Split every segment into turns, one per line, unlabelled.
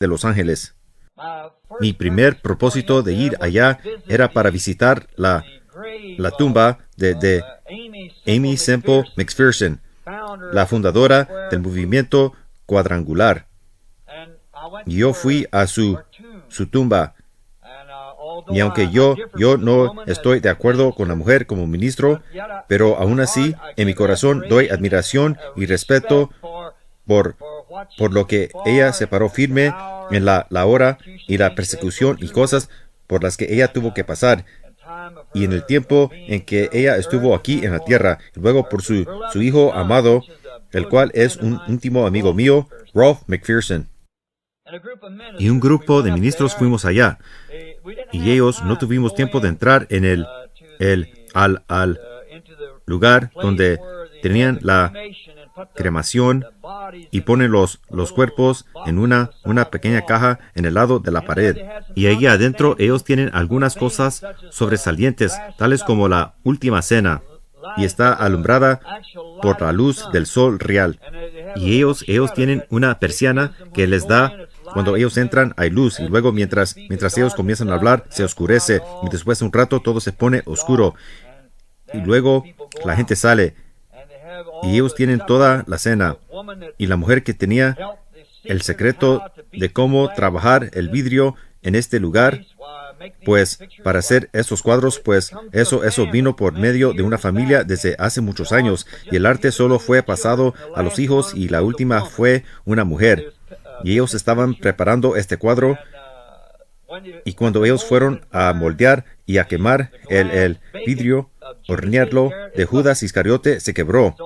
de Los Ángeles. Mi primer propósito de ir allá era para visitar la tumba de Aimee Semple McPherson, la fundadora del movimiento cuadrangular. Y yo fui a su tumba. Y aunque yo no estoy de acuerdo con la mujer como ministro, pero aún así, en mi corazón doy admiración y respeto por lo que ella se paró firme en la hora y la persecución y cosas por las que ella tuvo que pasar. Y en el tiempo en que ella estuvo aquí en la tierra, y luego por su hijo amado, el cual es un íntimo amigo mío, Rolf McPherson. Y un grupo de ministros fuimos allá, y ellos no tuvimos tiempo de entrar en al lugar donde tenían la cremación y ponen los cuerpos en una pequeña caja en el lado de la pared. Y allí adentro ellos tienen algunas cosas sobresalientes, tales como la última cena, y está alumbrada por la luz del sol real. Y ellos tienen una persiana que les da, cuando ellos entran hay luz, y luego mientras ellos comienzan a hablar se oscurece, y después de un rato todo se pone oscuro, y luego la gente sale. Y ellos tienen toda la cena. Y la mujer que tenía el secreto de cómo trabajar el vidrio en este lugar, pues para hacer esos cuadros, pues eso vino por medio de una familia desde hace muchos años. Y el arte solo fue pasado a los hijos, y la última fue una mujer. Y ellos estaban preparando este cuadro. Y cuando ellos fueron a moldear y a quemar el vidrio, hornearlo de Judas Iscariote, se quebró.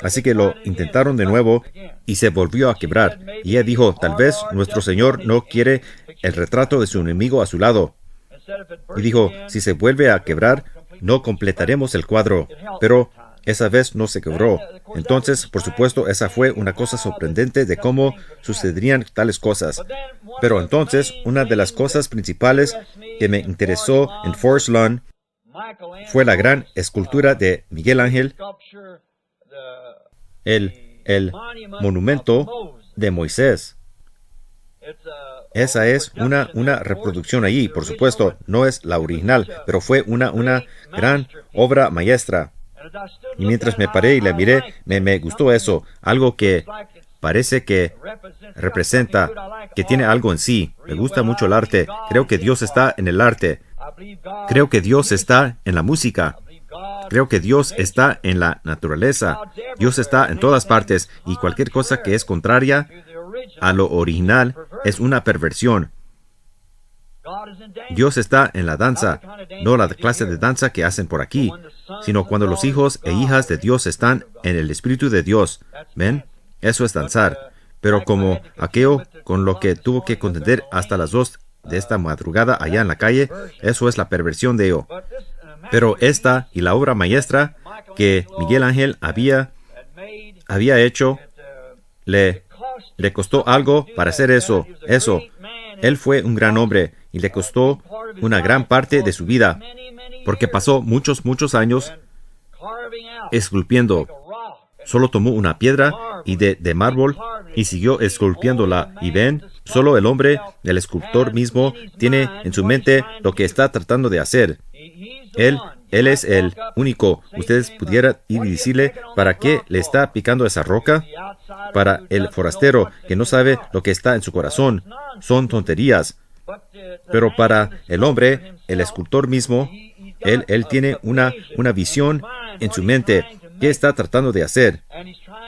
Así que lo intentaron de nuevo y se volvió a quebrar. Y ella dijo, tal vez nuestro Señor no quiere el retrato de su enemigo a su lado. Y dijo, si se vuelve a quebrar, no completaremos el cuadro. Pero esa vez no se quebró. Entonces, por supuesto, esa fue una cosa sorprendente de cómo sucederían tales cosas. Pero entonces, una de las cosas principales que me interesó en Forest Lawn fue la gran escultura de Miguel Ángel, el monumento de Moisés. Esa es una reproducción allí, por supuesto, no es la original, pero fue una gran obra maestra. Y mientras me paré y la miré, me gustó eso, algo que parece que representa, que tiene algo en sí. Me gusta mucho el arte. Creo que Dios está en el arte. Creo que Dios está en la música. Creo que Dios está en la naturaleza. Dios está en todas partes, y cualquier cosa que es contraria a lo original es una perversión. Dios está en la danza, no la clase de danza que hacen por aquí, sino cuando los hijos e hijas de Dios están en el Espíritu de Dios. ¿Ven? Eso es danzar. Pero como aquello con lo que tuvo que contender hasta las 2 de esta madrugada allá en la calle, eso es la perversión de ello. Pero esta y la obra maestra que Miguel Ángel había hecho, le costó algo para hacer eso. Él fue un gran hombre y le costó una gran parte de su vida, porque pasó muchos años esculpiendo. Solo tomó una piedra y de mármol y siguió esculpiéndola. Y ven, solo el hombre, el escultor mismo, tiene en su mente lo que está tratando de hacer. Él es el único. Ustedes pudieran ir y decirle, ¿para qué le está picando esa roca? Para el forastero que no sabe lo que está en su corazón, son tonterías. Pero para el hombre, el escultor mismo, él tiene una visión en su mente. ¿Qué está tratando de hacer?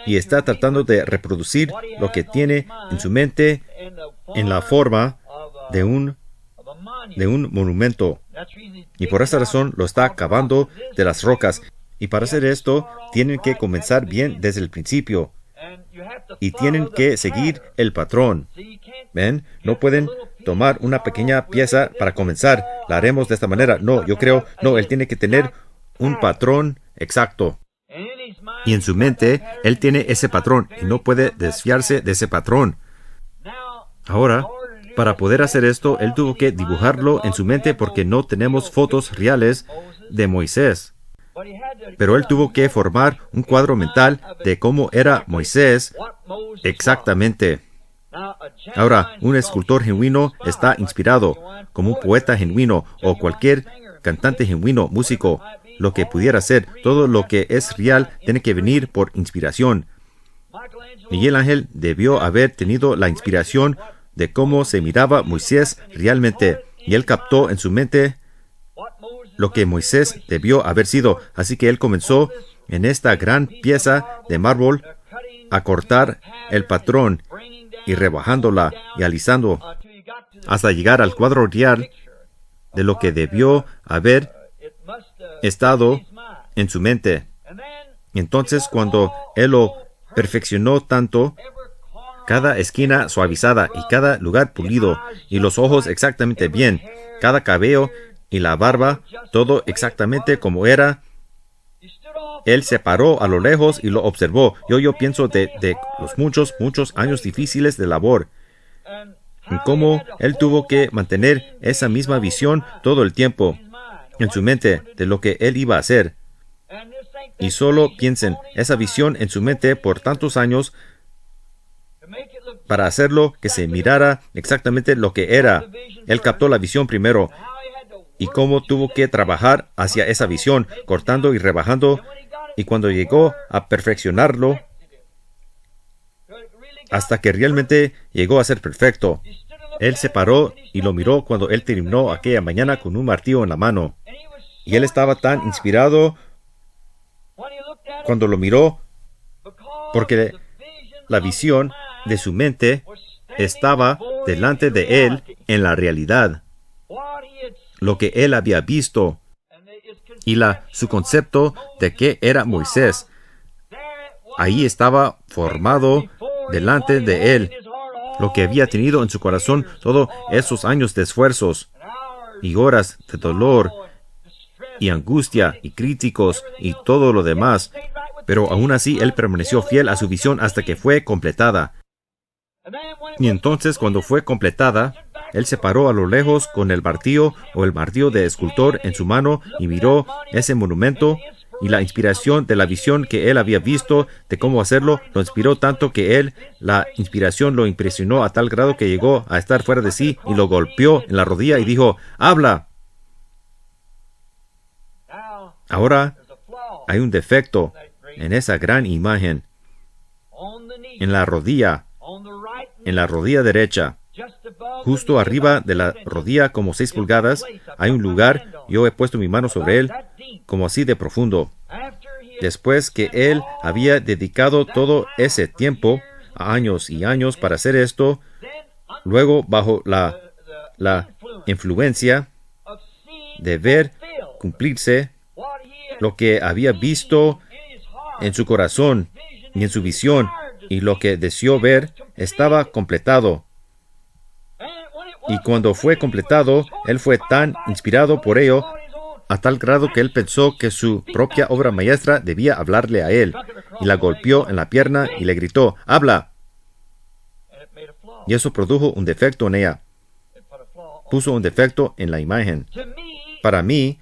Y está tratando de reproducir lo que tiene en su mente en la forma de un monumento. Y por esa razón lo está cavando de las rocas. Y para hacer esto, tienen que comenzar bien desde el principio. Y tienen que seguir el patrón. ¿Ven? No pueden tomar una pequeña pieza para comenzar. La haremos de esta manera. No, yo creo, no, él tiene que tener un patrón exacto. Y en su mente, él tiene ese patrón y no puede desviarse de ese patrón. Ahora, para poder hacer esto, él tuvo que dibujarlo en su mente porque no tenemos fotos reales de Moisés. Pero él tuvo que formar un cuadro mental de cómo era Moisés exactamente. Ahora, un escultor genuino está inspirado, como un poeta genuino o cualquier cantante genuino, músico, lo que pudiera ser. Todo lo que es real tiene que venir por inspiración. Miguel Ángel debió haber tenido la inspiración de cómo se miraba Moisés realmente, y él captó en su mente lo que Moisés debió haber sido. Así que él comenzó en esta gran pieza de mármol a cortar el patrón y rebajándola y alisando hasta llegar al cuadro real de lo que debió haber estado en su mente. Entonces, cuando él lo perfeccionó tanto, cada esquina suavizada y cada lugar pulido y los ojos exactamente bien, cada cabello y la barba, todo exactamente como era, él se paró a lo lejos y lo observó. Yo pienso de los muchos años difíciles de labor, en cómo él tuvo que mantener esa misma visión todo el tiempo en su mente de lo que él iba a hacer. Y solo piensen, esa visión en su mente por tantos años para hacerlo que se mirara exactamente lo que era. Él captó la visión primero y cómo tuvo que trabajar hacia esa visión, cortando y rebajando, y cuando llegó a perfeccionarlo, hasta que realmente llegó a ser perfecto, él se paró y lo miró cuando él terminó aquella mañana con un martillo en la mano. Y él estaba tan inspirado cuando lo miró, porque la visión de su mente estaba delante de él en la realidad. Lo que él había visto y su concepto de qué era Moisés, ahí estaba formado delante de él. Lo que había tenido en su corazón todos esos años de esfuerzos y horas de dolor y angustia y críticos y todo lo demás. Pero aún así él permaneció fiel a su visión hasta que fue completada. Y entonces, cuando fue completada, él se paró a lo lejos con el martillo o el martillo de escultor en su mano y miró ese monumento, y la inspiración de la visión que él había visto de cómo hacerlo lo inspiró tanto que la inspiración lo impresionó a tal grado que llegó a estar fuera de sí y lo golpeó en la rodilla y dijo: «¡Habla!». Ahora hay un defecto en esa gran imagen. En la rodilla derecha, justo arriba de la rodilla, como 6 pulgadas, hay un lugar. Yo he puesto mi mano sobre él, como así de profundo. Después que él había dedicado todo ese tiempo, años y años, para hacer esto, luego bajo la influencia de ver cumplirse lo que había visto en su corazón y en su visión, y lo que deseó ver, estaba completado. Y cuando fue completado, él fue tan inspirado por ello, a tal grado que él pensó que su propia obra maestra debía hablarle a él, y la golpeó en la pierna y le gritó: «¡Habla!». Y eso produjo un defecto en ella. Puso un defecto en la imagen. Para mí,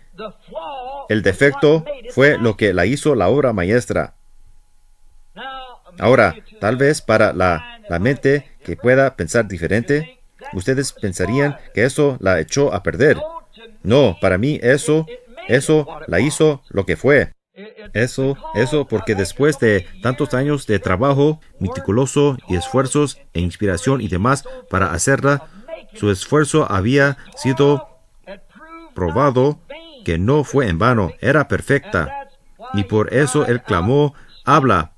el defecto fue lo que la hizo la obra maestra. Ahora, tal vez para la mente que pueda pensar diferente, ustedes pensarían que eso la echó a perder. No, para mí eso la hizo lo que fue. Eso, porque después de tantos años de trabajo meticuloso y esfuerzos e inspiración y demás para hacerla, su esfuerzo había sido probado que no fue en vano, era perfecta. Y por eso él clamó: «¡Habla!»,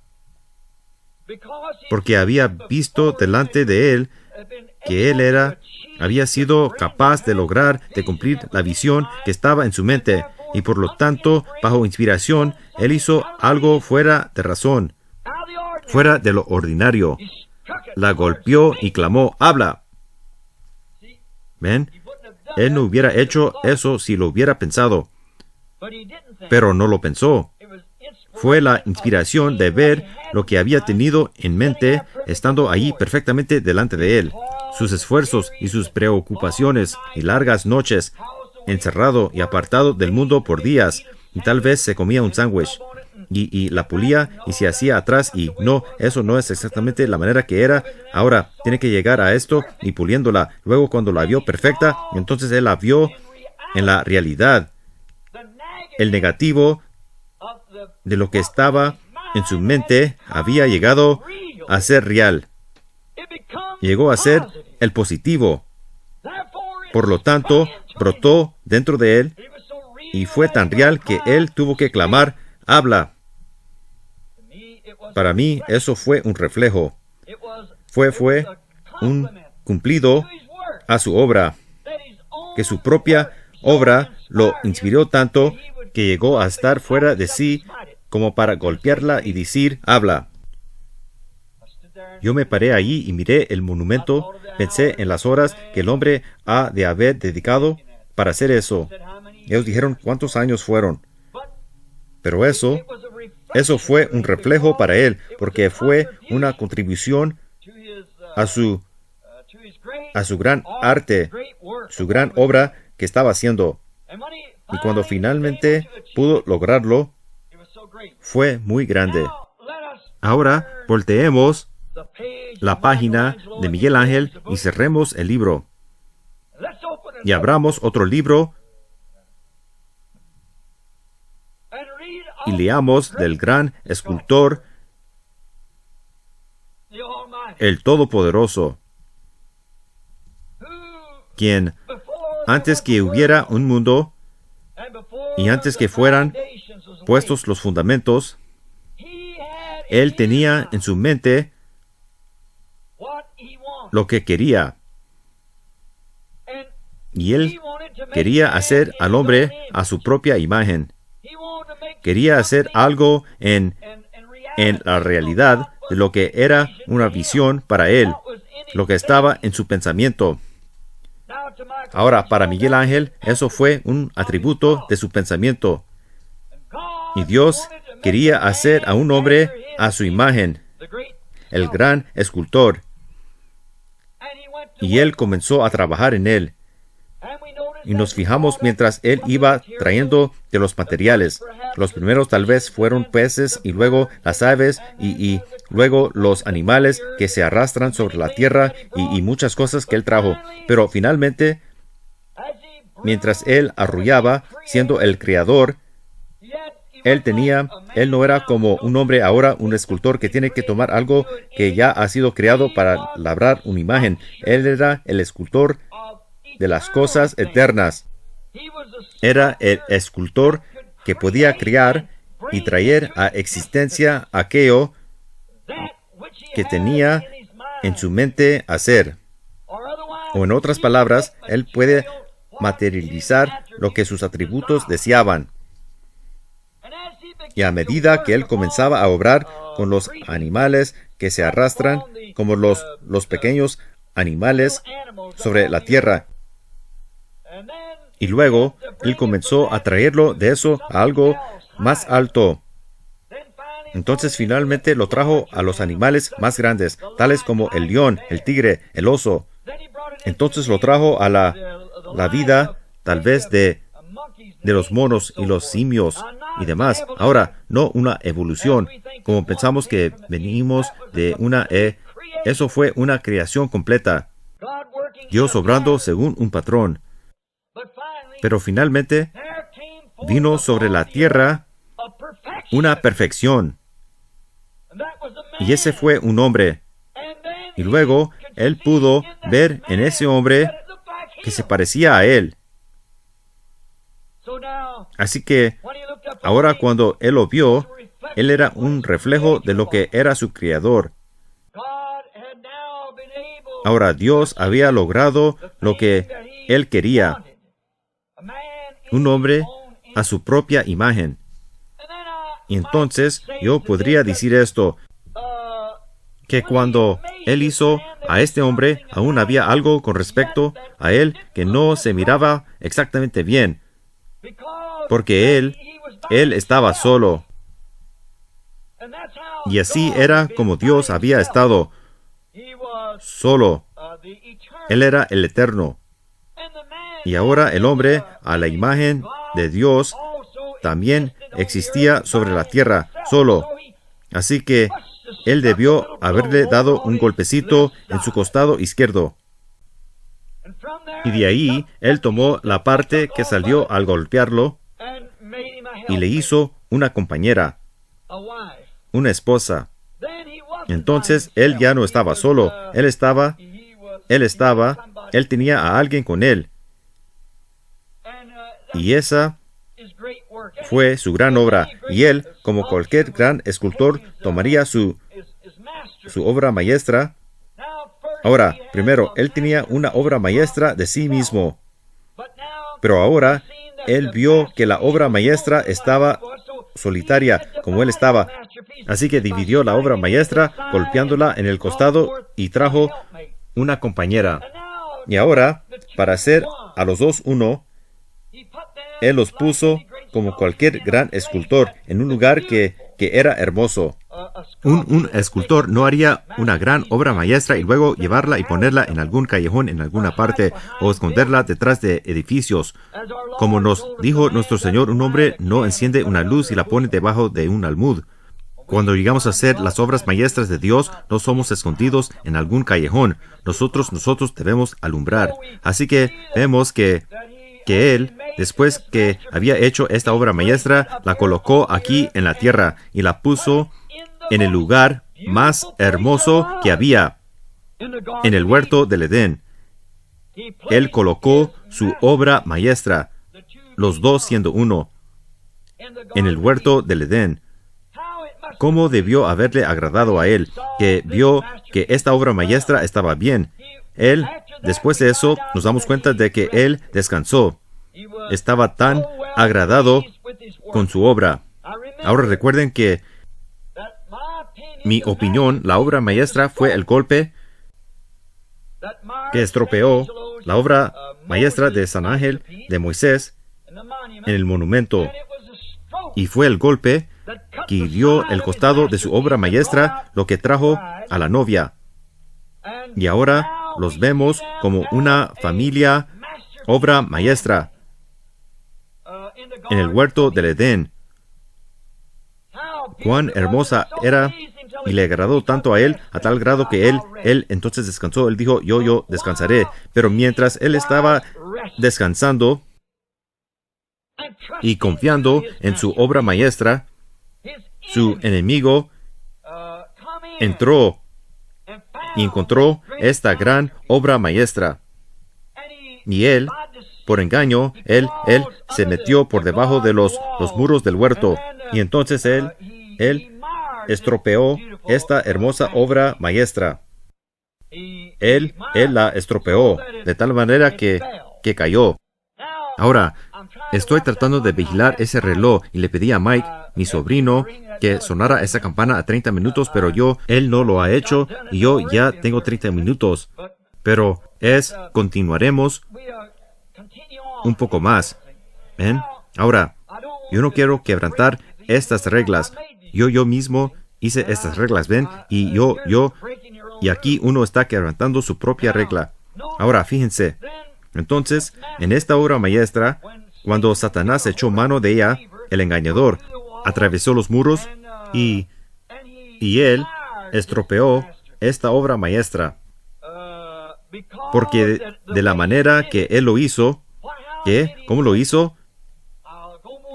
porque había visto delante de él que él había sido capaz de lograr, de cumplir la visión que estaba en su mente, y por lo tanto, bajo inspiración, él hizo algo fuera de razón, fuera de lo ordinario. La golpeó y clamó: «¡Habla!». ¿Ven? Él no hubiera hecho eso si lo hubiera pensado, pero no lo pensó. Fue la inspiración de ver lo que había tenido en mente estando allí perfectamente delante de él. Sus esfuerzos y sus preocupaciones y largas noches, encerrado y apartado del mundo por días, y tal vez se comía un sándwich. y la pulía y se hacía atrás y no, eso no es exactamente la manera que era. Ahora tiene que llegar a esto y puliéndola. Luego cuando la vio perfecta, entonces él la vio en la realidad. El negativo de lo que estaba en su mente había llegado a ser real. Llegó a ser el positivo. Por lo tanto, brotó dentro de él y fue tan real que él tuvo que clamar, habla. Para mí, eso fue un reflejo. Fue un cumplido a su obra. Que su propia obra lo inspiró tanto que llegó a estar fuera de sí como para golpearla y decir, habla. Yo me paré allí y miré el monumento, pensé en las horas que el hombre ha de haber dedicado para hacer eso. Ellos dijeron cuántos años fueron. Pero eso fue un reflejo para él, porque fue una contribución a su gran arte, su gran obra que estaba haciendo. Y cuando finalmente pudo lograrlo, fue muy grande. Ahora volteemos la página de Miguel Ángel y cerremos el libro. Y abramos otro libro y leamos del gran escultor, el Todopoderoso, quien antes que hubiera un mundo y antes que fueran puestos los fundamentos, él tenía en su mente lo que quería. Y él quería hacer al hombre a su propia imagen. Quería hacer algo en la realidad de lo que era una visión para él, lo que estaba en su pensamiento. Ahora, para Miguel Ángel, eso fue un atributo de su pensamiento. Y Dios quería hacer a un hombre a su imagen, el gran escultor. Y él comenzó a trabajar en él. Y nos fijamos mientras él iba trayendo de los materiales. Los primeros tal vez fueron peces y luego las aves y luego los animales que se arrastran sobre la tierra y muchas cosas que él trajo. Pero finalmente, mientras él arrullaba, siendo el creador, él no era como un hombre ahora, un escultor que tiene que tomar algo que ya ha sido creado para labrar una imagen. Él era el escultor de las cosas eternas. Era el escultor que podía crear y traer a existencia aquello que tenía en su mente hacer. O en otras palabras, él puede materializar lo que sus atributos deseaban. Y a medida que él comenzaba a obrar con los animales que se arrastran, como los pequeños animales sobre la tierra, y luego él comenzó a traerlo de eso a algo más alto. Entonces finalmente lo trajo a los animales más grandes, tales como el león, el tigre, el oso. Entonces lo trajo a la vida, tal vez de los monos y los simios y demás. Ahora, no una evolución, como pensamos que venimos de una eso fue una creación completa. Dios obrando según un patrón. Pero finalmente vino sobre la tierra una perfección. Y ese fue un hombre. Y luego él pudo ver en ese hombre que se parecía a él. Así que ahora cuando él lo vio, él era un reflejo de lo que era su creador. Ahora Dios había logrado lo que él quería. Un hombre a su propia imagen. Y entonces yo podría decir esto, que cuando él hizo a este hombre, aún había algo con respecto a él que no se miraba exactamente bien, porque él estaba solo. Y así era como Dios había estado, solo. Él era el eterno. Y ahora el hombre, a la imagen de Dios, también existía sobre la tierra solo. Así que él debió haberle dado un golpecito en su costado izquierdo. Y de ahí él tomó la parte que salió al golpearlo y le hizo una compañera, una esposa. Entonces él ya no estaba solo, él tenía a alguien con él. Y esa fue su gran obra. Y él, como cualquier gran escultor, tomaría su obra maestra. Ahora, primero, él tenía una obra maestra de sí mismo. Pero ahora, él vio que la obra maestra estaba solitaria, como él estaba. Así que dividió la obra maestra, golpeándola en el costado, y trajo una compañera. Y ahora, para hacer a los dos uno, él los puso como cualquier gran escultor en un lugar que era hermoso. Un escultor no haría una gran obra maestra y luego llevarla y ponerla en algún callejón, en alguna parte, o esconderla detrás de edificios. Como nos dijo nuestro Señor, un hombre no enciende una luz y la pone debajo de un almud. Cuando llegamos a hacer las obras maestras de Dios, no somos escondidos en algún callejón. Nosotros debemos alumbrar. Así que vemos que él, después que había hecho esta obra maestra, la colocó aquí en la tierra y la puso en el lugar más hermoso que había, en el huerto del Edén. Él colocó su obra maestra, los dos siendo uno, en el huerto del Edén. ¿Cómo debió haberle agradado a él, que vio que esta obra maestra estaba bien? Él, después de eso, nos damos cuenta de que él descansó. Estaba tan agradado con su obra. Ahora recuerden que mi opinión, la obra maestra fue el golpe que estropeó la obra maestra de San Ángel de Moisés en el monumento. Y fue el golpe que hirió el costado de su obra maestra, lo que trajo a la novia. Y ahora los vemos como una familia, obra maestra, en el huerto del Edén. Cuán hermosa era, y le agradó tanto a él, a tal grado que él entonces descansó. Él dijo, yo descansaré. Pero mientras él estaba descansando y confiando en su obra maestra, su enemigo entró y encontró esta gran obra maestra. Y él, por engaño, él se metió por debajo de los muros del huerto. Y entonces él estropeó esta hermosa obra maestra. Él la estropeó de tal manera que cayó. Ahora, estoy tratando de vigilar ese reloj y le pedí a Mike, mi sobrino, que sonara esa campana a 30 minutos, pero él no lo ha hecho y yo ya tengo 30 minutos. Pero continuaremos un poco más. ¿Ven? Ahora, yo no quiero quebrantar estas reglas. Yo mismo hice estas reglas, ¿ven? Y y aquí uno está quebrantando su propia regla. Ahora, fíjense. Entonces, en esta obra maestra, cuando Satanás echó mano de ella, el engañador atravesó los muros y él estropeó esta obra maestra. Porque de la manera que él lo hizo, ¿cómo lo hizo?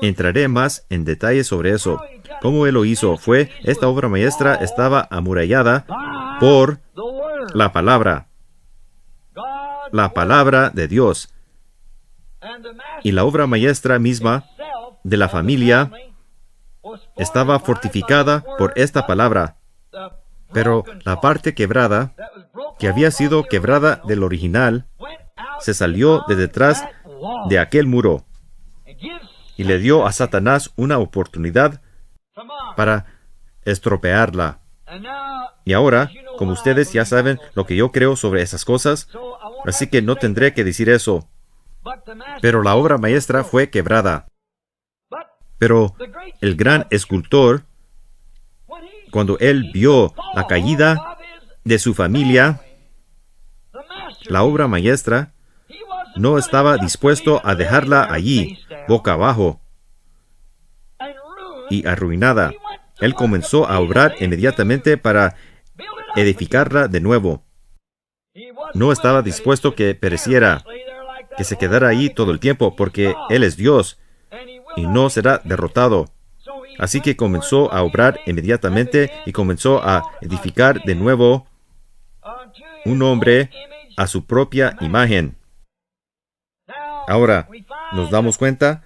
Entraré más en detalle sobre eso. ¿Cómo él lo hizo? Esta obra maestra estaba amurallada por la palabra de Dios. Y la obra maestra misma de la familia estaba fortificada por esta palabra. Pero la parte quebrada, que había sido quebrada del original, se salió de detrás de aquel muro y le dio a Satanás una oportunidad para estropearla. Y ahora, como ustedes ya saben lo que yo creo sobre esas cosas, así que no tendré que decir eso. Pero la obra maestra fue quebrada. Pero el gran escultor, cuando él vio la caída de su familia, la obra maestra, no estaba dispuesto a dejarla allí, boca abajo. y arruinada. Él comenzó a obrar inmediatamente para edificarla de nuevo. No estaba dispuesto que pereciera, que se quedara ahí todo el tiempo, porque Él es Dios y no será derrotado. Así que comenzó a obrar inmediatamente y comenzó a edificar de nuevo un hombre a su propia imagen. Ahora nos damos cuenta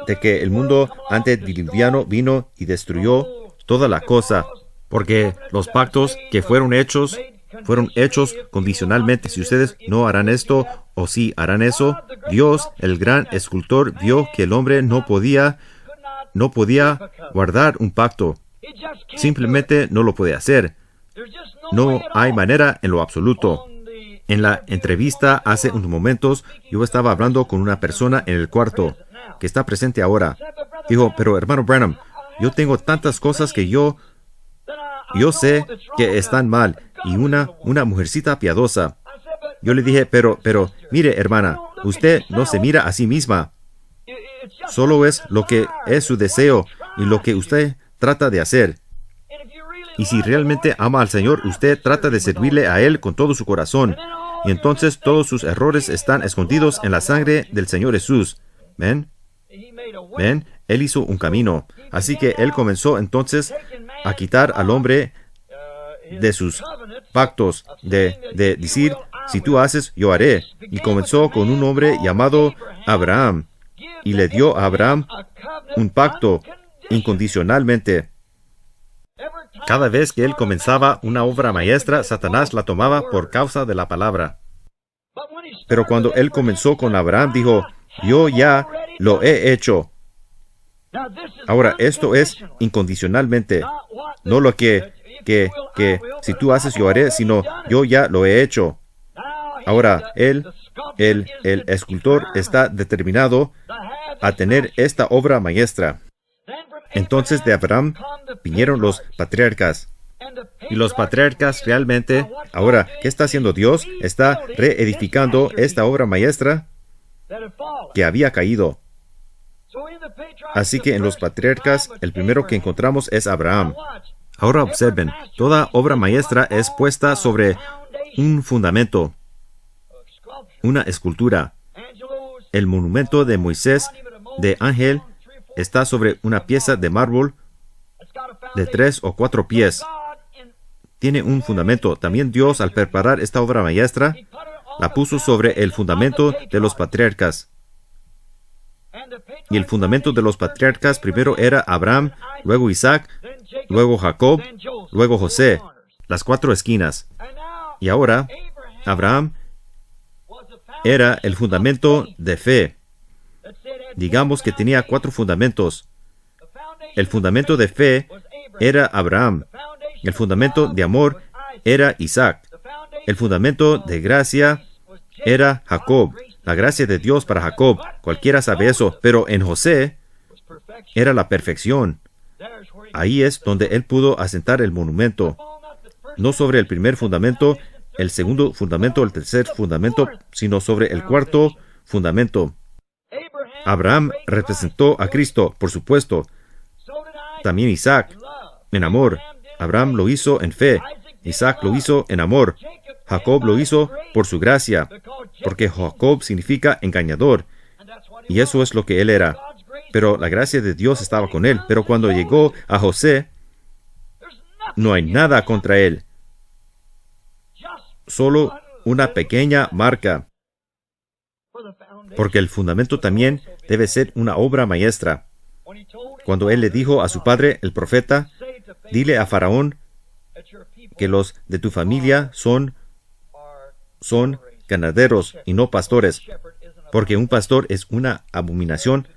de que el mundo antediluviano vino y destruyó toda la cosa, porque los pactos que fueron hechos condicionalmente. Si ustedes no harán esto o si harán eso, Dios, el gran escultor, vio que el hombre no podía guardar un pacto. Simplemente no lo puede hacer. No hay manera en lo absoluto. En la entrevista hace unos momentos, yo estaba hablando con una persona en el cuarto que está presente ahora. Dijo, pero hermano Branham, yo tengo tantas cosas que yo sé que están mal, y una mujercita piadosa. Yo le dije, pero, mire, hermana, usted no se mira a sí misma. Solo es lo que es su deseo y lo que usted trata de hacer. Y si realmente ama al Señor, usted trata de servirle a Él con todo su corazón. Y entonces todos sus errores están escondidos en la sangre del Señor Jesús. ¿Ven? ¿Ven? Él hizo un camino. Así que Él comenzó entonces a quitar al hombre de sus pactos, de decir, si tú haces, yo haré. Y comenzó con un hombre llamado Abraham. Y le dio a Abraham un pacto incondicionalmente. Cada vez que él comenzaba una obra maestra, Satanás la tomaba por causa de la palabra. Pero cuando él comenzó con Abraham, dijo, yo ya lo he hecho. Ahora, esto es incondicionalmente. No lo que si tú haces, yo haré, sino yo ya lo he hecho. Ahora, el escultor está determinado a tener esta obra maestra. Entonces de Abraham vinieron los patriarcas. Y los patriarcas realmente, ahora, ¿qué está haciendo Dios? Está reedificando esta obra maestra que había caído. Así que en los patriarcas, el primero que encontramos es Abraham. Ahora observen, toda obra maestra es puesta sobre un fundamento, una escultura. El monumento de Moisés, de Ángel, está sobre una pieza de mármol de 3 o 4 pies. Tiene un fundamento. También Dios, al preparar esta obra maestra, la puso sobre el fundamento de los patriarcas. Y el fundamento de los patriarcas primero era Abraham, luego Isaac, luego Jacob, luego José, las 4 esquinas. Y ahora, Abraham era el fundamento de fe. Digamos que tenía 4 fundamentos. El fundamento de fe era Abraham. El fundamento de amor era Isaac. El fundamento de gracia era Jacob. La gracia de Dios para Jacob. Cualquiera sabe eso. Pero en José era la perfección. Ahí es donde él pudo asentar el monumento. No sobre el primer fundamento, el segundo fundamento, el tercer fundamento, sino sobre el 4º fundamento. Abraham representó a Cristo, por supuesto. También Isaac, en amor. Abraham lo hizo en fe. Isaac lo hizo en amor. Jacob lo hizo por su gracia, porque Jacob significa engañador. Y eso es lo que él era. Pero la gracia de Dios estaba con él. Pero cuando llegó a José, no hay nada contra él. Solo una pequeña marca. Porque el fundamento también debe ser una obra maestra. Cuando él le dijo a su padre, el profeta, dile a Faraón que los de tu familia son ganaderos y no pastores, porque un pastor es una abominación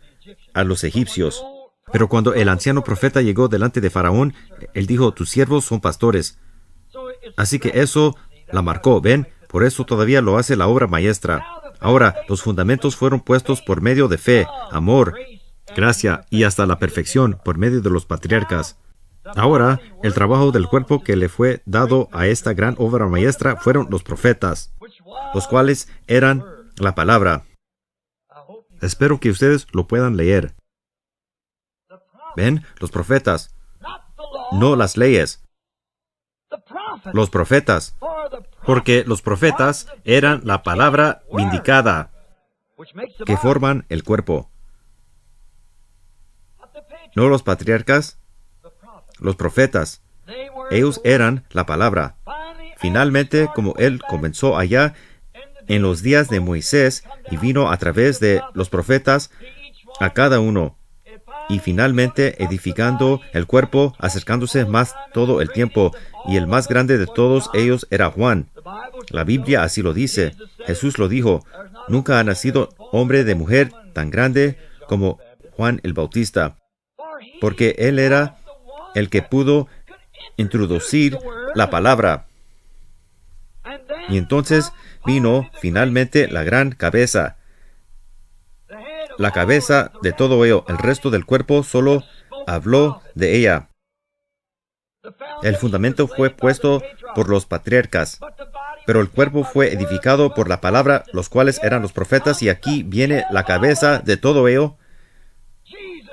a los egipcios. Pero cuando el anciano profeta llegó delante de Faraón, él dijo, tus siervos son pastores. Así que eso la marcó, ¿ven? Por eso todavía lo hace la obra maestra. Ahora, los fundamentos fueron puestos por medio de fe, amor, gracia y hasta la perfección por medio de los patriarcas. Ahora, el trabajo del cuerpo que le fue dado a esta gran obra maestra fueron los profetas, los cuales eran la palabra. Espero que ustedes lo puedan leer. ¿Ven? Los profetas, no las leyes. Los profetas, porque los profetas eran la palabra vindicada que forman el cuerpo. No los patriarcas, los profetas. Ellos eran la palabra. Finalmente, como Él comenzó allá en los días de Moisés y vino a través de los profetas a cada uno, y finalmente edificando el cuerpo, acercándose más todo el tiempo, y el más grande de todos ellos era Juan. La Biblia así lo dice. Jesús lo dijo: nunca ha nacido hombre de mujer tan grande como Juan el Bautista, porque él era el que pudo introducir la palabra. Y entonces vino finalmente la gran cabeza, la cabeza de todo ello. El resto del cuerpo solo habló de ella. El fundamento fue puesto por los patriarcas, pero el cuerpo fue edificado por la palabra, los cuales eran los profetas, y aquí viene la cabeza de todo ello.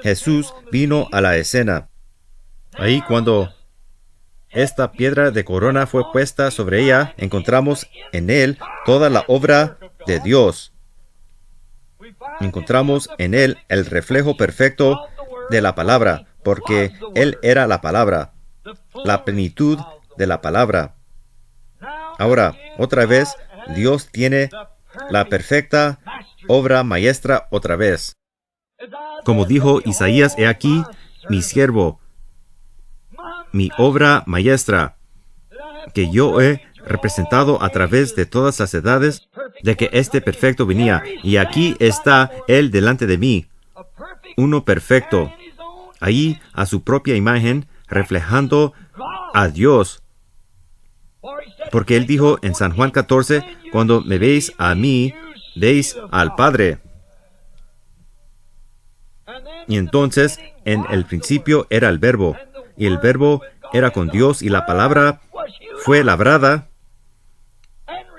Jesús vino a la escena. Ahí, cuando esta piedra de corona fue puesta sobre ella, encontramos en él toda la obra de Dios. Encontramos en él el reflejo perfecto de la palabra, porque él era la palabra, la plenitud de la palabra. Ahora, otra vez, Dios tiene la perfecta obra maestra otra vez. Como dijo Isaías: he aquí mi siervo, mi obra maestra, que yo he representado a través de todas las edades, de que este perfecto venía. Y aquí está él delante de mí, uno perfecto, ahí a su propia imagen, reflejando a Dios. Porque él dijo en San Juan 14, cuando me veis a mí, veis al Padre. Y entonces, en el principio era el Verbo, y el Verbo era con Dios, y la palabra fue labrada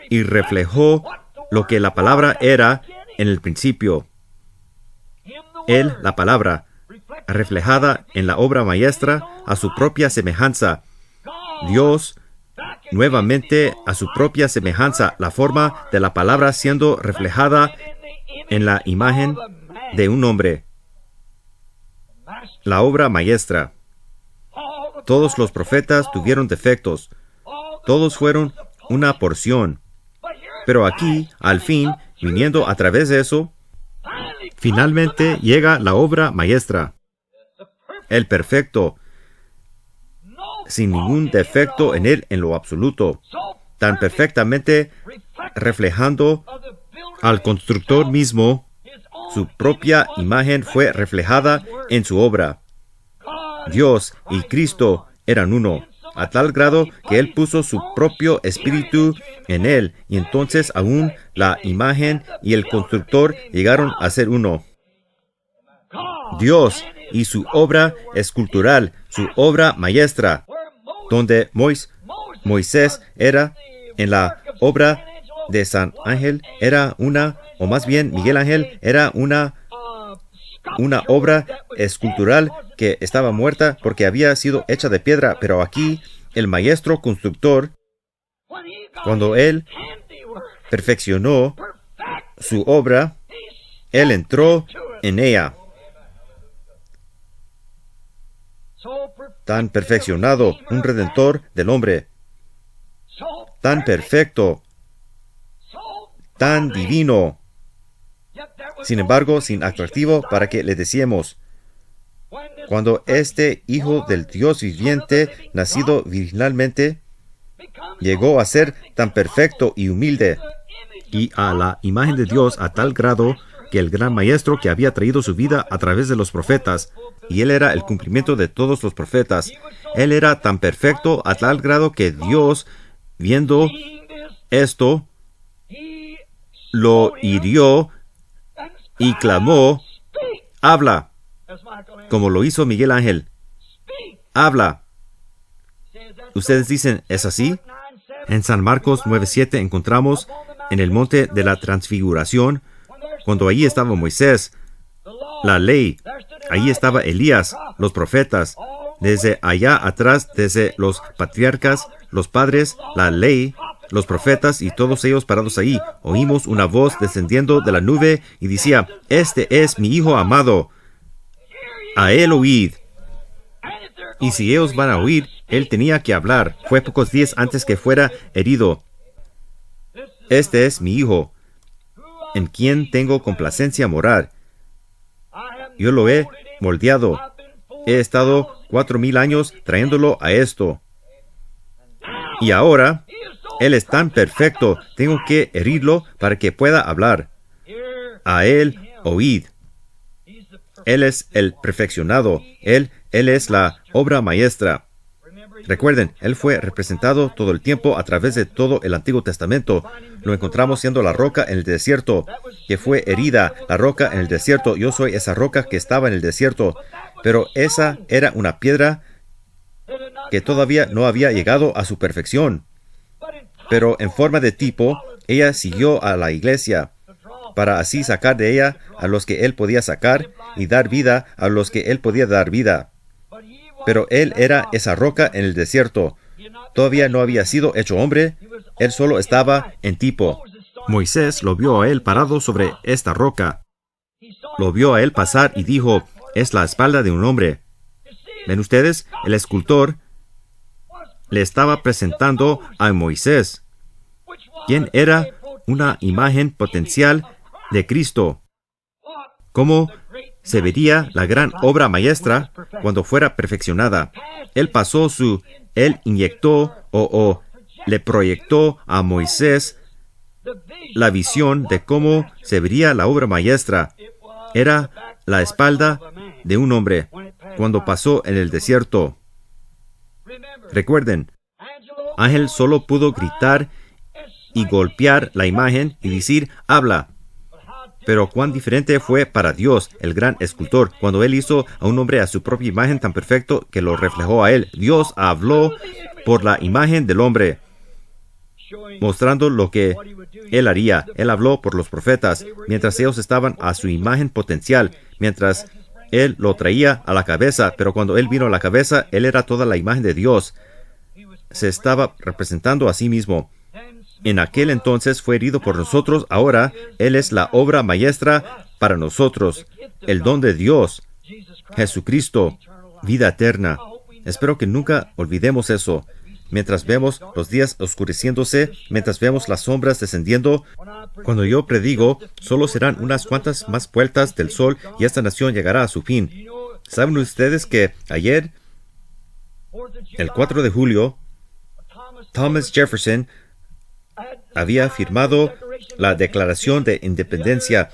y reflejó lo que la palabra era en el principio. Él, la palabra, reflejada en la obra maestra a su propia semejanza. Dios, nuevamente a su propia semejanza, la forma de la palabra siendo reflejada en la imagen de un hombre. La obra maestra. Todos los profetas tuvieron defectos. Todos fueron una porción. Pero aquí, al fin, viniendo a través de eso, finalmente llega la obra maestra. El perfecto, sin ningún defecto en él en lo absoluto, tan perfectamente reflejando al constructor mismo. Su propia imagen fue reflejada en su obra. Dios y Cristo eran uno, a tal grado que Él puso su propio espíritu en Él, y entonces aún la imagen y el constructor llegaron a ser uno. Dios y su obra escultural, su obra maestra, donde Moisés era en la obra de San Ángel, era una, o más bien Miguel Ángel, era una obra escultural que estaba muerta porque había sido hecha de piedra, pero aquí el maestro constructor, cuando él perfeccionó su obra, él entró en ella. Tan perfeccionado, un redentor del hombre, tan perfecto, tan divino, sin embargo, sin atractivo para que le decíamos. Cuando este Hijo del Dios viviente, nacido virginalmente, llegó a ser tan perfecto y humilde, y a la imagen de Dios a tal grado que el gran maestro que había traído su vida a través de los profetas, y él era el cumplimiento de todos los profetas, él era tan perfecto a tal grado que Dios, viendo esto, lo hirió y clamó: habla, como lo hizo Miguel Ángel. Habla. Ustedes dicen, ¿es así? En San Marcos 9:7 encontramos en el monte de la transfiguración, cuando allí estaba Moisés, la ley, Ahí estaba Elías, los profetas. Desde allá atrás, desde los patriarcas, los padres, la ley, los profetas y todos ellos parados ahí, oímos una voz descendiendo de la nube y decía: este es mi Hijo amado, a él oíd. Y si ellos van a oír, él tenía que hablar. Fue pocos días antes que fuera herido. Este es mi Hijo, en quien tengo complacencia morar. Yo lo he moldeado. He estado 4,000 años trayéndolo a esto. Y ahora, él es tan perfecto, tengo que herirlo para que pueda hablar. A él oíd. Él es el perfeccionado. Él es la obra maestra. Recuerden, él fue representado todo el tiempo a través de todo el Antiguo Testamento. Lo encontramos siendo la roca en el desierto, que fue herida, la roca en el desierto. Yo soy esa roca que estaba en el desierto. Pero esa era una piedra que todavía no había llegado a su perfección. Pero en forma de tipo, ella siguió a la iglesia, para así sacar de ella a los que él podía sacar y dar vida a los que él podía dar vida. Pero él era esa roca en el desierto. Todavía no había sido hecho hombre, él solo estaba en tipo. Moisés lo vio a él parado sobre esta roca. Lo vio a él pasar y dijo: es la espalda de un hombre. ¿Ven ustedes? El escultor le estaba presentando a Moisés, quien era una imagen potencial de Cristo. ¿Cómo se vería la gran obra maestra cuando fuera perfeccionada? Él inyectó o le proyectó a Moisés la visión de cómo se vería la obra maestra. Era la espalda de un hombre cuando pasó en el desierto. Recuerden, Ángel solo pudo gritar y golpear la imagen y decir: habla. Pero cuán diferente fue para Dios, el gran escultor, cuando él hizo a un hombre a su propia imagen tan perfecto que lo reflejó a él. Dios habló por la imagen del hombre, mostrando lo que él haría. Él habló por los profetas, mientras ellos estaban a su imagen potencial, mientras él lo traía a la cabeza. Pero cuando él vino a la cabeza, él era toda la imagen de Dios. Se estaba representando a sí mismo. En aquel entonces fue herido por nosotros. Ahora él es la obra maestra para nosotros, el don de Dios, Jesucristo, vida eterna. Espero que nunca olvidemos eso. Mientras vemos los días oscureciéndose, mientras vemos las sombras descendiendo, cuando yo predigo, solo serán unas cuantas más vueltas del sol y esta nación llegará a su fin. ¿Saben ustedes que ayer, el 4 de julio, Thomas Jefferson había firmado la Declaración de Independencia,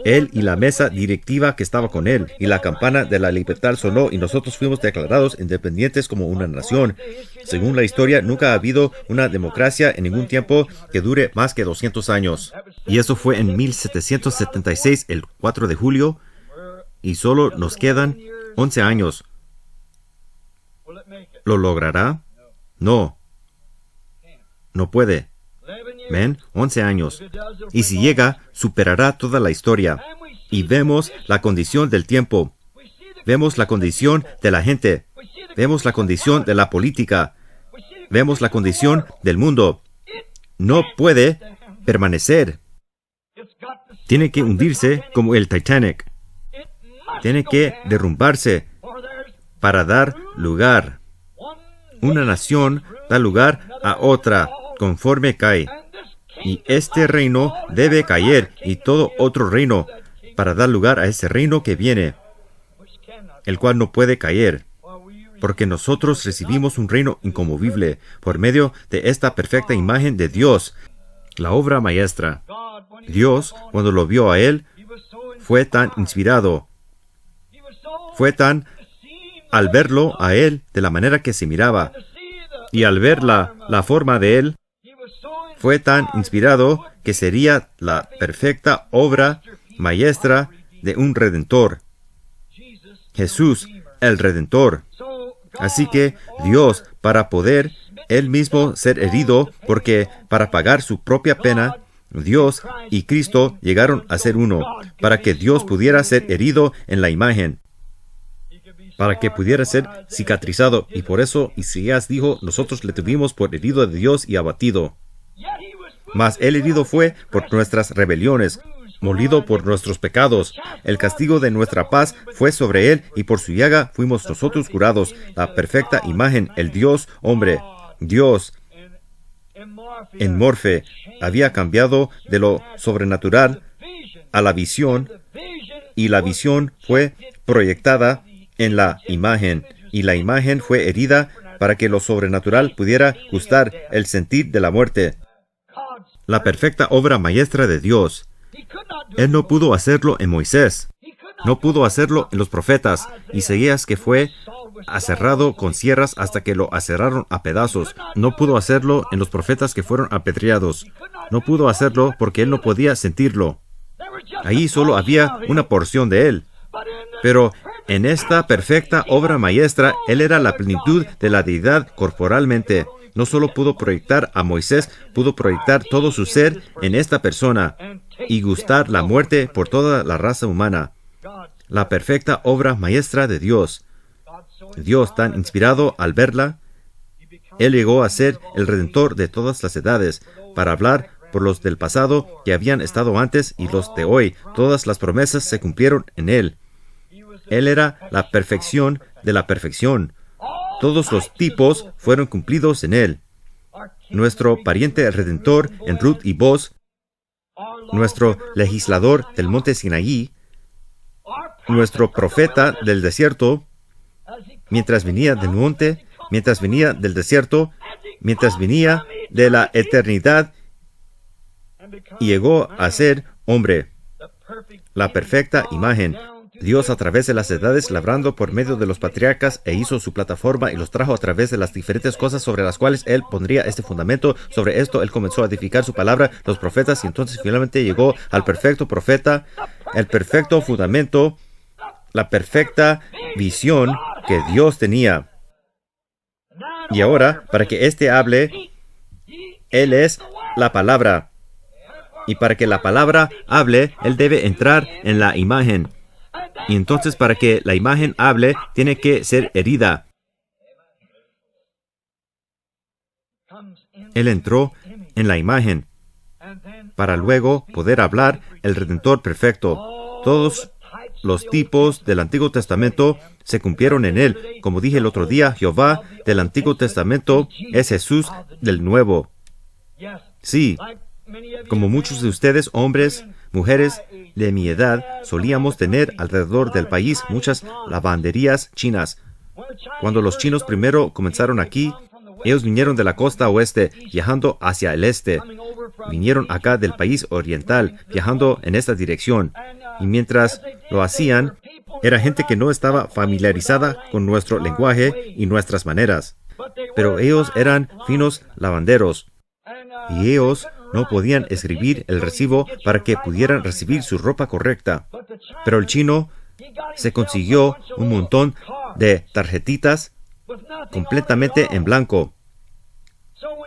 él y la mesa directiva que estaba con él, y la campana de la libertad sonó y nosotros fuimos declarados independientes como una nación? Según la historia, nunca ha habido una democracia en ningún tiempo que dure más que 200 años. Y eso fue en 1776, el 4 de julio, y solo nos quedan 11 años. ¿Lo logrará? No. No puede. ¿Ven? 11 años. Y si llega, superará toda la historia. Y vemos la condición del tiempo. Vemos la condición de la gente. Vemos la condición de la política. Vemos la condición del mundo. No puede permanecer. Tiene que hundirse como el Titanic. Tiene que derrumbarse para dar lugar. Una nación da lugar a otra conforme cae. Y este reino debe caer y todo otro reino para dar lugar a ese reino que viene, el cual no puede caer, porque nosotros recibimos un reino inconmovible por medio de esta perfecta imagen de Dios, la obra maestra. Dios, cuando lo vio a él, fue tan inspirado, fue tan al verlo a él de la manera que se miraba, y al ver la forma de él, fue tan inspirado que sería la perfecta obra maestra de un Redentor. Jesús, el Redentor. Así que Dios, para poder Él mismo ser herido, porque para pagar su propia pena, Dios y Cristo llegaron a ser uno, para que Dios pudiera ser herido en la imagen. para que pudiera ser cicatrizado. Y por eso Isaías dijo, nosotros le tuvimos por herido de Dios y abatido. Mas el herido fue por nuestras rebeliones, molido por nuestros pecados. El castigo de nuestra paz fue sobre él, y por su llaga fuimos nosotros curados. La perfecta imagen, el Dios hombre, Dios en morfe, había cambiado de lo sobrenatural a la visión, y la visión fue proyectada en la imagen, y la imagen fue herida para que lo sobrenatural pudiera gustar el sentir de la muerte. La perfecta obra maestra de Dios. Él no pudo hacerlo en Moisés, no pudo hacerlo en los profetas. Isaías, que fue aserrado con sierras hasta que lo aserraron a pedazos, no pudo hacerlo en los profetas que fueron apedreados. No pudo hacerlo porque él no podía sentirlo. Ahí solo había una porción de él. Pero en esta perfecta obra maestra, él era la plenitud de la deidad corporalmente. No solo pudo proyectar a Moisés, pudo proyectar todo su ser en esta persona y gustar la muerte por toda la raza humana. La perfecta obra maestra de Dios. Dios, tan inspirado al verla, él llegó a ser el Redentor de todas las edades, para hablar por los del pasado que habían estado antes y los de hoy. Todas las promesas se cumplieron en él. Él era la perfección de la perfección. Todos los tipos fueron cumplidos en él. Nuestro pariente redentor en Ruth y Boz, nuestro legislador del monte Sinaí, nuestro profeta del desierto, mientras venía del monte, mientras venía del desierto, mientras venía de la eternidad, y llegó a ser hombre, la perfecta imagen. Dios, a través de las edades, labrando por medio de los patriarcas, e hizo su plataforma y los trajo a través de las diferentes cosas sobre las cuales él pondría este fundamento. Sobre esto él comenzó a edificar su palabra, los profetas, y entonces finalmente llegó al perfecto profeta, el perfecto fundamento, la perfecta visión que Dios tenía. Y ahora, para que éste hable, él es la palabra. Y para que la palabra hable, él debe entrar en la imagen. Y entonces, para que la imagen hable, tiene que ser herida. Él entró en la imagen para luego poder hablar el Redentor perfecto. Todos los tipos del Antiguo Testamento se cumplieron en él. Como dije el otro día, Jehová del Antiguo Testamento es Jesús del Nuevo. Sí, como muchos de ustedes, hombres, mujeres de mi edad, solíamos tener alrededor del país muchas lavanderías chinas. Cuando los chinos primero comenzaron aquí, ellos vinieron de la costa oeste, viajando hacia el este. Vinieron acá del país oriental, viajando en esta dirección. Y mientras lo hacían, era gente que no estaba familiarizada con nuestro lenguaje y nuestras maneras. Pero ellos eran finos lavanderos. Y ellos no podían escribir el recibo para que pudieran recibir su ropa correcta. Pero el chino se consiguió un montón de tarjetitas completamente en blanco.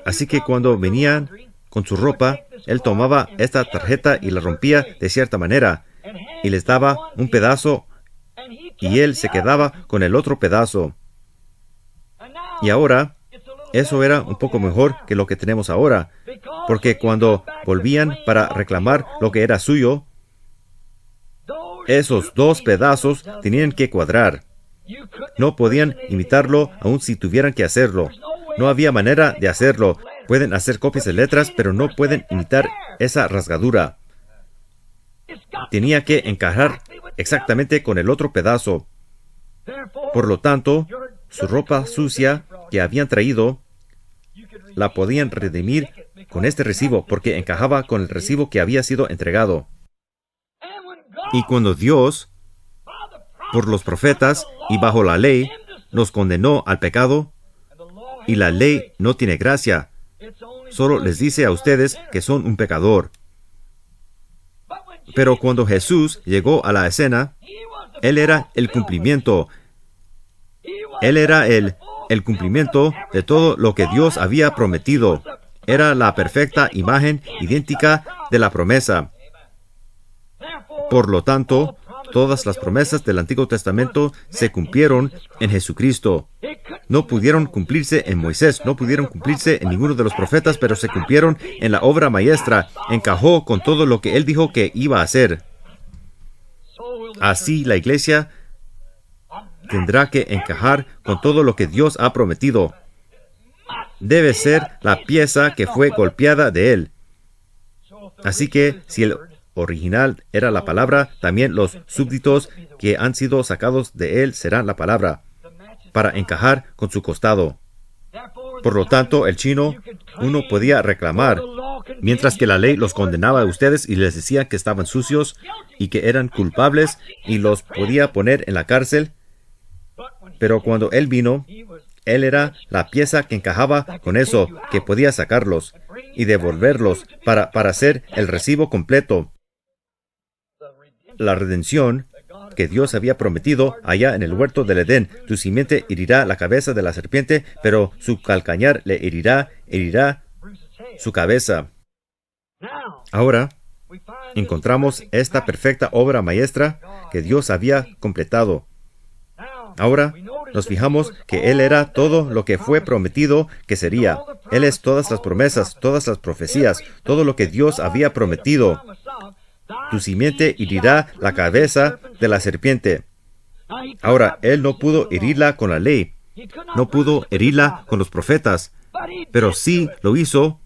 Así que cuando venían con su ropa, él tomaba esta tarjeta y la rompía de cierta manera, y les daba un pedazo, y él se quedaba con el otro pedazo. Y ahora, eso era un poco mejor que lo que tenemos ahora, porque cuando volvían para reclamar lo que era suyo, esos dos pedazos tenían que cuadrar. No podían imitarlo aun si tuvieran que hacerlo. No había manera de hacerlo. Pueden hacer copias de letras, pero no pueden imitar esa rasgadura. Tenía que encajar exactamente con el otro pedazo. Por lo tanto, su ropa sucia que habían traído, la podían redimir con este recibo, porque encajaba con el recibo que había sido entregado. Y cuando Dios, por los profetas y bajo la ley, nos condenó al pecado, y la ley no tiene gracia, solo les dice a ustedes que son un pecador. Pero cuando Jesús llegó a la escena, Él era el cumplimiento. Él era el cumplimiento de todo lo que Dios había prometido. Era la perfecta imagen idéntica de la promesa. Por lo tanto, Todas las promesas del Antiguo Testamento se cumplieron en Jesucristo. No pudieron cumplirse en Moisés, no pudieron cumplirse en ninguno de los profetas, pero se cumplieron en la obra maestra. Encajó con todo lo que Él dijo que iba a hacer. Así la iglesia tendrá que encajar con todo lo que Dios ha prometido. Debe ser la pieza que fue golpeada de Él. Así que si el original era la palabra, también los súbditos que han sido sacados de Él serán la palabra, para encajar con su costado. Por lo tanto, el chino, uno podía reclamar, mientras que la ley los condenaba a ustedes y les decía que estaban sucios y que eran culpables y los podía poner en la cárcel. Pero cuando Él vino, Él era la pieza que encajaba con eso, que podía sacarlos y devolverlos para hacer el recibo completo. La redención que Dios había prometido allá en el huerto del Edén. Tu simiente herirá la cabeza de la serpiente, pero su calcañar le herirá su cabeza. Ahora encontramos esta perfecta obra maestra que Dios había completado. Ahora nos fijamos que Él era todo lo que fue prometido que sería. Él es todas las promesas, todas las profecías, todo lo que Dios había prometido. Tu simiente herirá la cabeza de la serpiente. Ahora, Él no pudo herirla con la ley, no pudo herirla con los profetas, pero sí lo hizo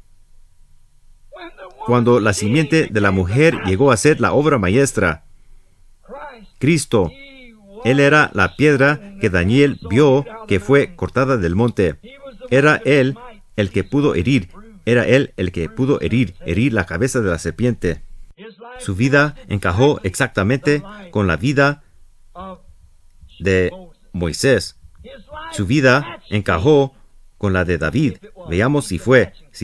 cuando la simiente de la mujer llegó a ser la obra maestra. Cristo, Él era la piedra que Daniel vio que fue cortada del monte. Era Él el que pudo herir, herir la cabeza de la serpiente. Su vida encajó exactamente con la vida de Moisés. Su vida encajó con la de David. Veamos si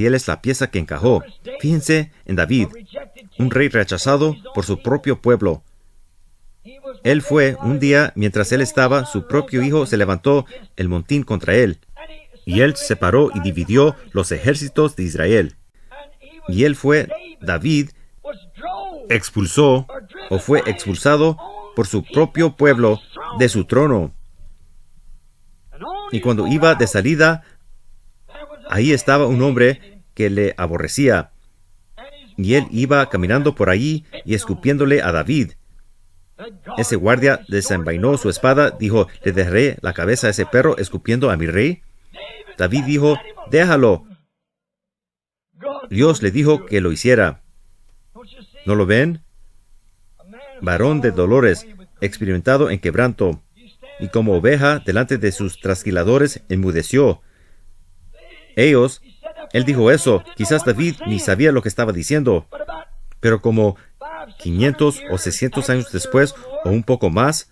él es la pieza que encajó. Fíjense en David, un rey rechazado por su propio pueblo. Él fue, un día, mientras él estaba, su propio hijo se levantó el montín contra él. Y él separó y dividió los ejércitos de Israel. Y él fue, David, expulsó o fue expulsado por su propio pueblo de su trono. Y cuando iba de salida, ahí estaba un hombre que le aborrecía. Y él iba caminando por allí y escupiéndole a David. Ese guardia desenvainó su espada, dijo, ¿le dejaré la cabeza a ese perro escupiendo a mi rey? David dijo, déjalo. Dios le dijo que lo hiciera. ¿No lo ven? Varón de dolores, experimentado en quebranto, y como oveja delante de sus trasquiladores enmudeció. Él dijo eso, quizás David ni sabía lo que estaba diciendo, pero como 500 o 600 años después, o un poco más,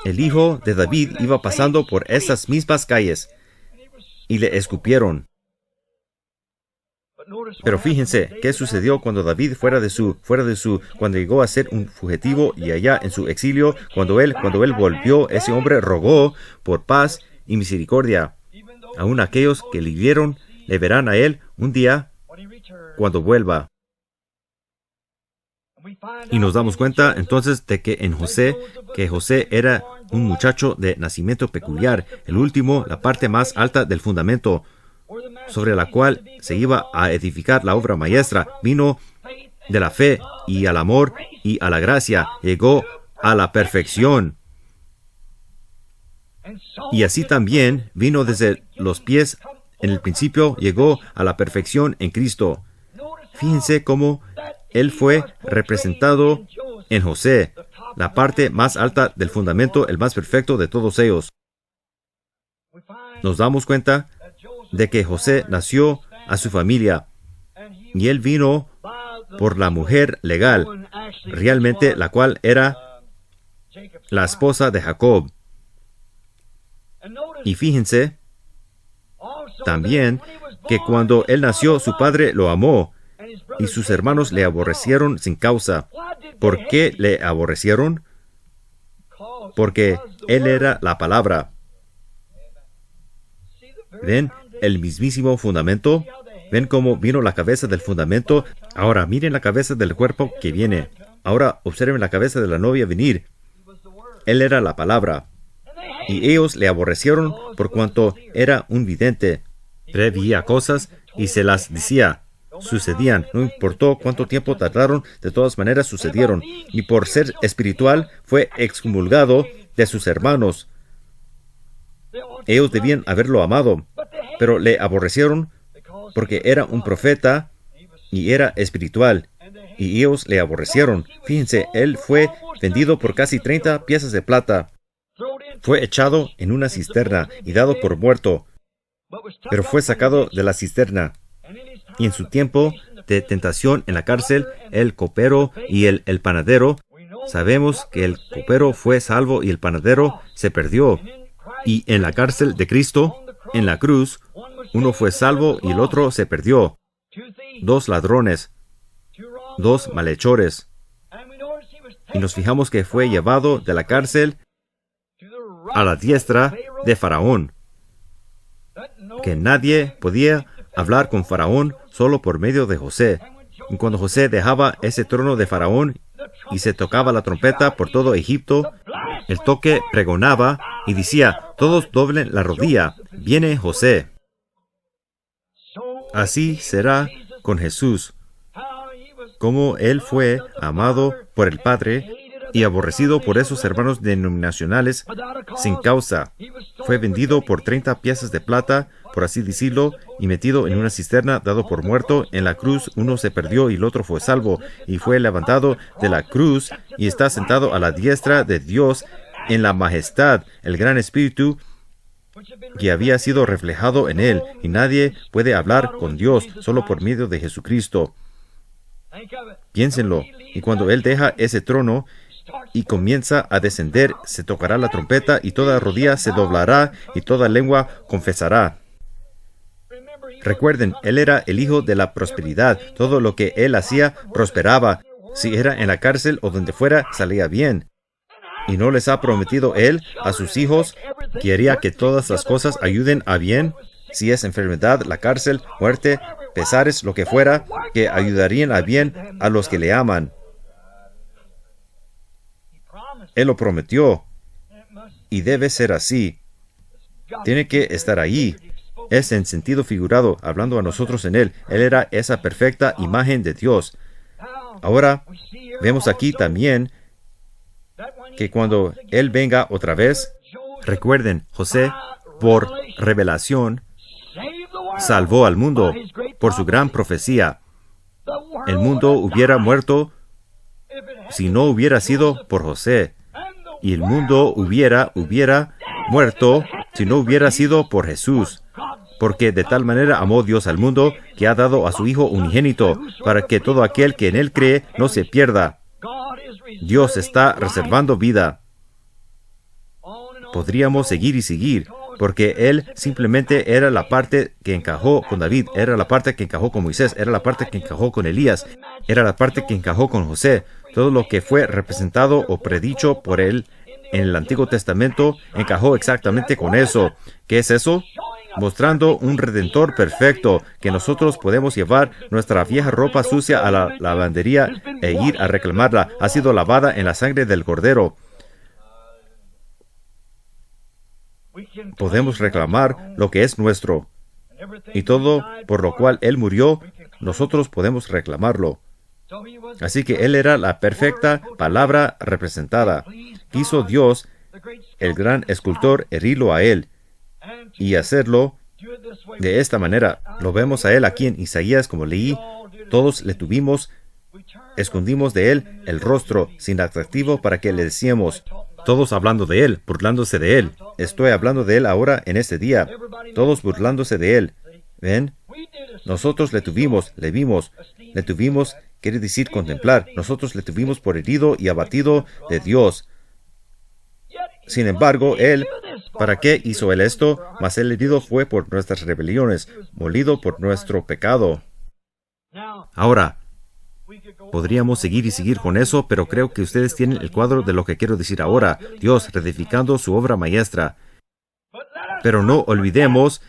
el hijo de David iba pasando por esas mismas calles, y le escupieron. Pero fíjense, ¿qué sucedió cuando David cuando llegó a ser un fugitivo y allá en su exilio, cuando él volvió, ese hombre rogó por paz y misericordia. Aún aquellos que le vieron, le verán a él un día cuando vuelva. Y nos damos cuenta entonces de que José era un muchacho de nacimiento peculiar, el último, la parte más alta del fundamento, sobre la cual se iba a edificar la obra maestra. Vino de la fe y al amor y a la gracia. Llegó a la perfección. Y así también vino desde los pies en el principio, llegó a la perfección en Cristo. Fíjense cómo Él fue representado en José, la parte más alta del fundamento, el más perfecto de todos ellos. Nos damos cuenta de que José nació a su familia y él vino por la mujer legal, realmente la cual era la esposa de Jacob. Y fíjense también que cuando él nació, su padre lo amó y sus hermanos le aborrecieron sin causa. ¿Por qué le aborrecieron? Porque él era la palabra. ¿Ven el mismísimo fundamento? ¿Ven cómo vino la cabeza del fundamento? Ahora miren la cabeza del cuerpo que viene. Ahora observen la cabeza de la novia venir. Él era la palabra. Y ellos le aborrecieron por cuanto era un vidente. Preveía cosas y se las decía. Sucedían. No importó cuánto tiempo tardaron, de todas maneras sucedieron. Y por ser espiritual fue excomulgado de sus hermanos. Ellos debían haberlo amado, pero le aborrecieron porque era un profeta y era espiritual. Y ellos le aborrecieron. Fíjense, él fue vendido por casi 30 piezas de plata. Fue echado en una cisterna y dado por muerto, pero fue sacado de la cisterna. Y en su tiempo de tentación en la cárcel, el copero y el panadero, sabemos que el copero fue salvo y el panadero se perdió. Y en la cárcel de Cristo, en la cruz, uno fue salvo y el otro se perdió. 2 ladrones, 2 malhechores. Y nos fijamos que fue llevado de la cárcel a la diestra de Faraón, que nadie podía hablar con Faraón solo por medio de José. Y cuando José dejaba ese trono de Faraón y se tocaba la trompeta por todo Egipto, el toque pregonaba y decía, todos doblen la rodilla, viene José. Así será con Jesús, como Él fue amado por el Padre y aborrecido por esos hermanos denominacionales sin causa. Fue vendido por 30 piezas de plata, por así decirlo, y metido en una cisterna, dado por muerto. En la cruz uno se perdió y el otro fue salvo, y fue levantado de la cruz y está sentado a la diestra de Dios en la majestad, el gran Espíritu que había sido reflejado en él, y nadie puede hablar con Dios solo por medio de Jesucristo. Piénsenlo, y cuando Él deja ese trono y comienza a descender, se tocará la trompeta y toda rodilla se doblará y toda lengua confesará. Recuerden, Él era el Hijo de la prosperidad. Todo lo que Él hacía prosperaba. Si era en la cárcel o donde fuera, salía bien. ¿Y no les ha prometido Él a sus hijos que haría que todas las cosas ayuden a bien? Si es enfermedad, la cárcel, muerte, pesares, lo que fuera, que ayudarían a bien a los que le aman. Él lo prometió. Y debe ser así. Tiene que estar ahí. Es en sentido figurado, hablando a nosotros en Él. Él era esa perfecta imagen de Dios. Ahora, vemos aquí también que cuando Él venga otra vez, recuerden, José, por revelación, salvó al mundo por su gran profecía. El mundo hubiera muerto si no hubiera sido por José. Y el mundo hubiera muerto si no hubiera sido por Jesús. Porque de tal manera amó Dios al mundo que ha dado a su Hijo unigénito, para que todo aquel que en Él cree no se pierda. Dios está reservando vida. Podríamos seguir y seguir, porque Él simplemente era la parte que encajó con David, era la parte que encajó con Moisés, era la parte que encajó con Elías, era la parte que encajó con José. Todo lo que fue representado o predicho por Él en el Antiguo Testamento encajó exactamente con eso. ¿Qué es eso? Mostrando un Redentor perfecto, que nosotros podemos llevar nuestra vieja ropa sucia a la lavandería e ir a reclamarla. Ha sido lavada en la sangre del Cordero. Podemos reclamar lo que es nuestro. Y todo por lo cual Él murió, nosotros podemos reclamarlo. Así que Él era la perfecta palabra representada. Quiso Dios, el gran escultor, herirlo a Él y hacerlo de esta manera. Lo vemos a Él aquí en Isaías, como leí. Todos le tuvimos, escondimos de Él el rostro sin atractivo para que le decíamos. Todos hablando de Él, burlándose de Él. Estoy hablando de Él ahora en este día. Todos burlándose de Él. ¿Ven? Nosotros le tuvimos, le vimos. Le tuvimos, quiere decir contemplar. Nosotros le tuvimos por herido y abatido de Dios. Sin embargo, Él, ¿para qué hizo Él esto? Mas el herido fue por nuestras rebeliones, molido por nuestro pecado. Ahora, podríamos seguir y seguir con eso, pero creo que ustedes tienen el cuadro de lo que quiero decir ahora. Dios reedificando su obra maestra. Pero no olvidemos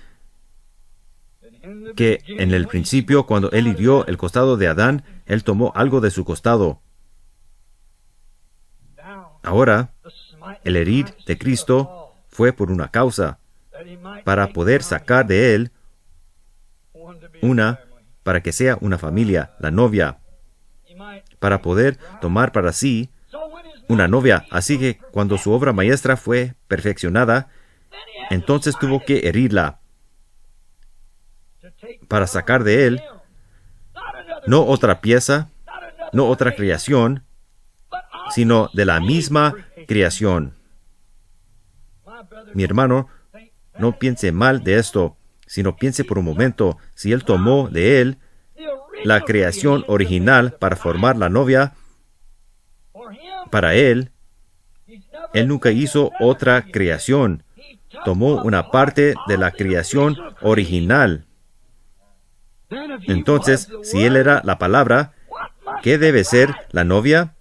que en el principio, cuando Él hirió el costado de Adán, Él tomó algo de su costado. Ahora, el herir de Cristo fue por una causa, para poder sacar de él para que sea una familia, la novia, para poder tomar para sí una novia. Así que cuando su obra maestra fue perfeccionada, entonces tuvo que herirla para sacar de él no otra pieza, no otra creación, sino de la misma creación. Mi hermano, no piense mal de esto, sino piense por un momento, si él tomó de él la creación original para formar la novia, para él nunca hizo otra creación. Tomó una parte de la creación original. Entonces, si él era la palabra, ¿qué debe ser la novia?